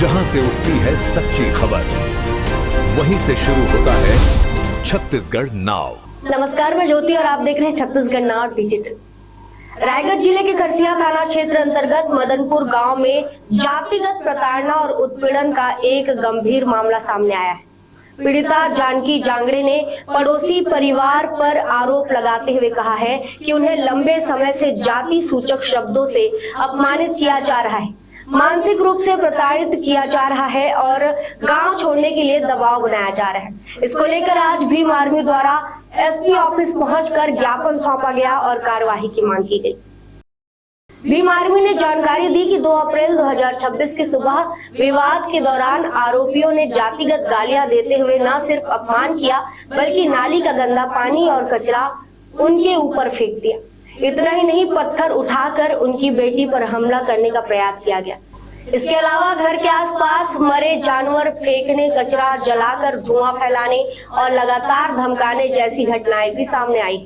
जहां से उठती है सच्ची खबर, वहीं से शुरू होता है छत्तीसगढ़ नाव। नमस्कार, मैं ज्योति और आप देख रहे हैं छत्तीसगढ़ नाव डिजिटल। रायगढ़ जिले के खरसिया थाना क्षेत्र अंतर्गत मदनपुर गांव में जातिगत प्रताड़ना और उत्पीड़न का एक गंभीर मामला सामने आया है। पीड़िता जानकी जांगड़े ने पड़ोसी परिवार पर आरोप लगाते हुए कहा है कि उन्हें लंबे समय से जाति सूचक शब्दों से अपमानित किया जा रहा है, मानसिक रूप से प्रताड़ित किया जा रहा है और गांव छोड़ने के लिए दबाव बनाया जा रहा है। इसको लेकर आज भीम आर्मी द्वारा एसपी ऑफिस पहुंचकर ज्ञापन सौंपा गया और कार्यवाही की मांग की गई। भीम आर्मी ने जानकारी दी कि 2 अप्रैल 2026 की सुबह विवाद के दौरान आरोपियों ने जातिगत गालियां देते हुए न सिर्फ अपमान किया बल्कि नाली का गंदा पानी और कचरा उनके ऊपर फेंक दिया। इतना ही नहीं, पत्थर उठाकर उनकी बेटी पर हमला करने का प्रयास किया गया। इसके अलावा घर के आसपास मरे जानवर फेंकने, कचरा जलाकर धुआं फैलाने और लगातार धमकाने जैसी घटनाएं भी सामने आई,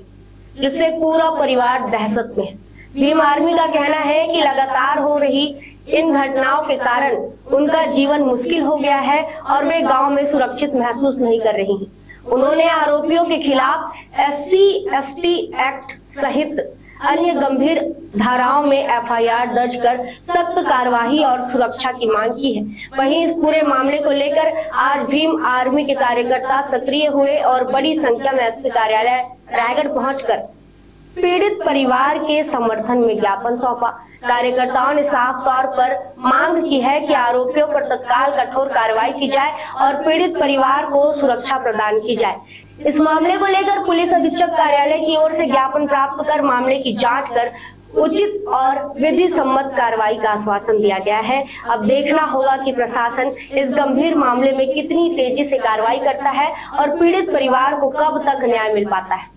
जिससे पूरा परिवार दहशत में है। भीम आर्मी का कहना है कि लगातार हो रही इन घटनाओं के कारण उनका जीवन मुश्किल हो गया है और वे गांव में सुरक्षित महसूस नहीं कर रही हैं। उन्होंने आरोपियों के खिलाफ SC/ST एक्ट सहित अन्य गंभीर धाराओं में FIR दर्ज कर सख्त कार्रवाई और सुरक्षा की मांग की है। वहीं इस पूरे मामले को लेकर आज भीम आर्मी के कार्यकर्ता सक्रिय हुए और बड़ी संख्या में SP कार्यालय रायगढ़ पहुंचकर पीड़ित परिवार के समर्थन में ज्ञापन सौंपा। कार्यकर्ताओं ने साफ तौर पर मांग की है कि आरोपियों पर तत्काल कठोर कार्रवाई की जाए और पीड़ित परिवार को सुरक्षा प्रदान की जाए। इस मामले को लेकर पुलिस अधीक्षक कार्यालय की ओर से ज्ञापन प्राप्त कर मामले की जांच कर उचित और विधि सम्मत कार्रवाई का आश्वासन दिया गया है। अब देखना होगा कि प्रशासन इस गंभीर मामले में कितनी तेजी से कार्रवाई करता है और पीड़ित परिवार को कब तक न्याय मिल पाता है।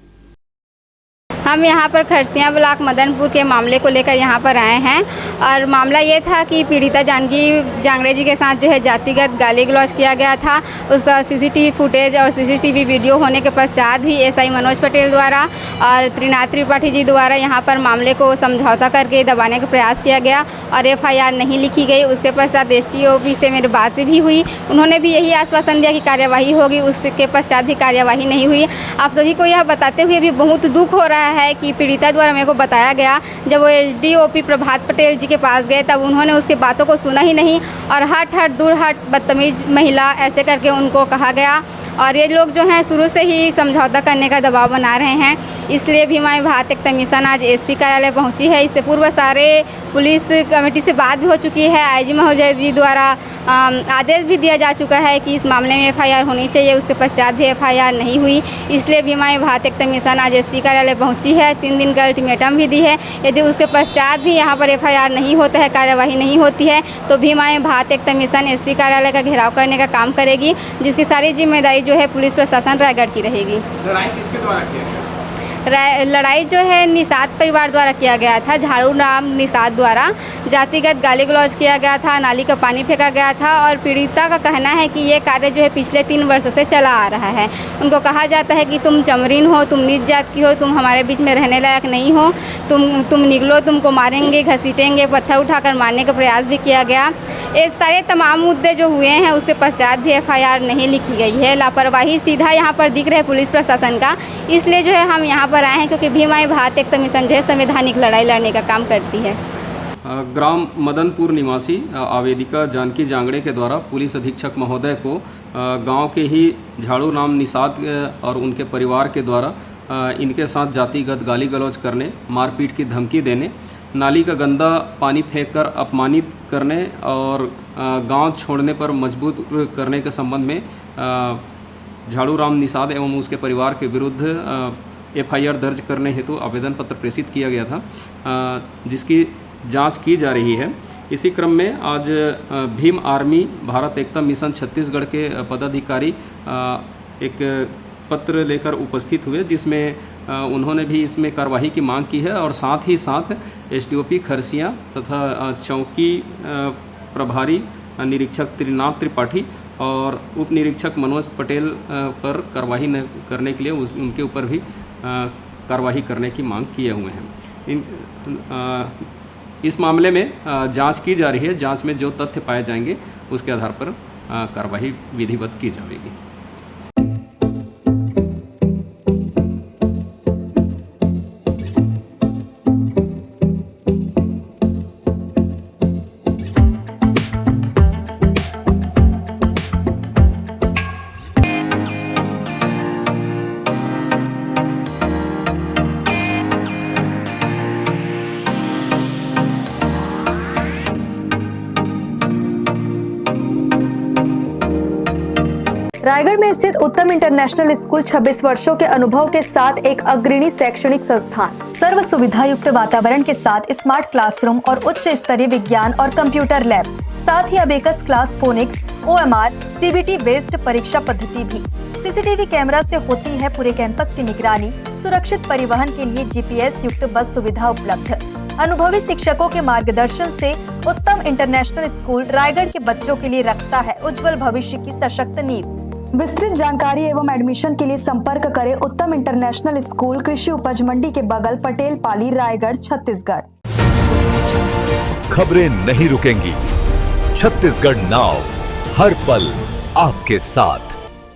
हम यहाँ पर खरसिया ब्लॉक मदनपुर के मामले को लेकर यहाँ पर आए हैं और मामला ये था कि पीड़िता जानकी जांगड़े जी के साथ जो है जातिगत गाली गलौज किया गया था। उसका CCTV फुटेज और CCTV वीडियो होने के पश्चात भी SI मनोज पटेल द्वारा और त्रिनाथ त्रिपाठी जी द्वारा यहाँ पर मामले को समझौता करके दबाने का प्रयास किया गया और FIR नहीं लिखी गई। उसके पश्चात STOP से मेरी बात भी हुई, उन्होंने भी यही आश्वासन दिया कि कार्यवाही होगी। उसके पश्चात भी कार्यवाही नहीं हुई। आप सभी को यह बताते हुए भी बहुत दुख हो रहा है कि पीड़िता द्वारा मेरे को बताया गया, जब वो SDOP प्रभात पटेल जी के पास गए तब उन्होंने उसकी बातों को सुना ही नहीं और हट दूर हट बदतमीज महिला ऐसे करके उनको कहा गया। और ये लोग जो हैं शुरू से ही समझौता करने का दबाव बना रहे हैं। इसलिए भी हमारी भारत एक कमीशन आज SP कार्यालय पहुंची है। इससे पूर्व सारे पुलिस कमेटी से बात भी हो चुकी है। IG महोदय जी द्वारा आदेश भी दिया जा चुका है कि इस मामले में FIR होनी चाहिए। उसके पश्चात भी FIR नहीं हुई। इसलिए भी हमारी भारत एक कमीशन आज SP कार्यालय पहुंची है। 3 दिन का अल्टीमेटम भी दी है। यदि उसके पश्चात भी यहाँ पर FIR नहीं होता है, कार्यवाही नहीं होती है, तो भी हमारी भारत एक कमीशन SP कार्यालय का घेराव करने का काम करेगी, जिसकी सारी जिम्मेदारी जो है पुलिस प्रशासन रायगढ़ की रहेगी। लड़ाई किसके द्वारा किया गया? लड़ाई जो है निषाद परिवार द्वारा किया गया था। झाड़ू राम निषाद द्वारा जातिगत गाली गलौज किया गया था, नाली का पानी फेंका गया था और पीड़िता का कहना है कि ये कार्य जो है पिछले 3 वर्ष से चला आ रहा है। उनको कहा जाता है कि तुम चमरीन हो, तुम नीच जात की हो, तुम हमारे बीच में रहने लायक नहीं हो, तुम निकलो, तुमको मारेंगे, घसीटेंगे, पत्थर उठाकर मारने का प्रयास भी किया गया। ये सारे तमाम मुद्दे जो हुए हैं उसके पश्चात भी FIR नहीं लिखी गई है। लापरवाही सीधा यहाँ पर दिख रहा है पुलिस प्रशासन का। इसलिए जो है हम यहाँ पर आए हैं क्योंकि भीम आर्मी भारत एक कमीशन जो है संवैधानिक लड़ाई लड़ने का काम करती है। ग्राम मदनपुर निवासी आवेदिका जानकी जांगड़े के द्वारा पुलिस अधीक्षक महोदय को गांव के ही झाड़ू राम निषाद और उनके परिवार के द्वारा इनके साथ जातिगत गाली गलौज करने, मारपीट की धमकी देने, नाली का गंदा पानी फेंककर अपमानित करने और गांव छोड़ने पर मजबूर करने के संबंध में झाड़ू राम निषाद एवं उसके परिवार के विरुद्ध FIR दर्ज करने हेतु आवेदन पत्र प्रेषित किया गया था, जिसकी जांच की जा रही है। इसी क्रम में आज भीम आर्मी भारत एकता मिशन छत्तीसगढ़ के पदाधिकारी एक पत्र लेकर उपस्थित हुए, जिसमें उन्होंने भी इसमें कार्रवाई की मांग की है और साथ ही साथ SDOP खरसिया तथा चौकी प्रभारी निरीक्षक त्रिनाथ त्रिपाठी और उप निरीक्षक मनोज पटेल पर कार्रवाई न करने के लिए उनके ऊपर भी कार्रवाई करने की मांग किए हुए हैं। इस मामले में जांच की जा रही है। जांच में जो तथ्य पाए जाएंगे उसके आधार पर कार्रवाई विधिवत की जाएगी। रायगढ़ में स्थित उत्तम इंटरनेशनल स्कूल 26 वर्षों के अनुभव के साथ एक अग्रणी शैक्षणिक संस्थान, सर्व सुविधा युक्त वातावरण के साथ स्मार्ट क्लासरूम और उच्च स्तरीय विज्ञान और कंप्यूटर लैब, साथ ही abacus class, phonics, OMR, CBT based परीक्षा पद्धति भी। CCTV कैमरा से होती है पूरे कैंपस की निगरानी। सुरक्षित परिवहन के लिए GPS युक्त बस सुविधा उपलब्ध। अनुभवी शिक्षकों के मार्गदर्शन से उत्तम इंटरनेशनल स्कूल रायगढ़ के बच्चों के लिए रखता है उज्जवल भविष्य की सशक्त नींव। विस्तृत जानकारी एवं एडमिशन के लिए संपर्क करें उत्तम इंटरनेशनल स्कूल, कृषि उपज मंडी के बगल, पटेल पाली, रायगढ़, छत्तीसगढ़। खबरें नहीं रुकेंगी। छत्तीसगढ़ नाउ हर पल आपके साथ।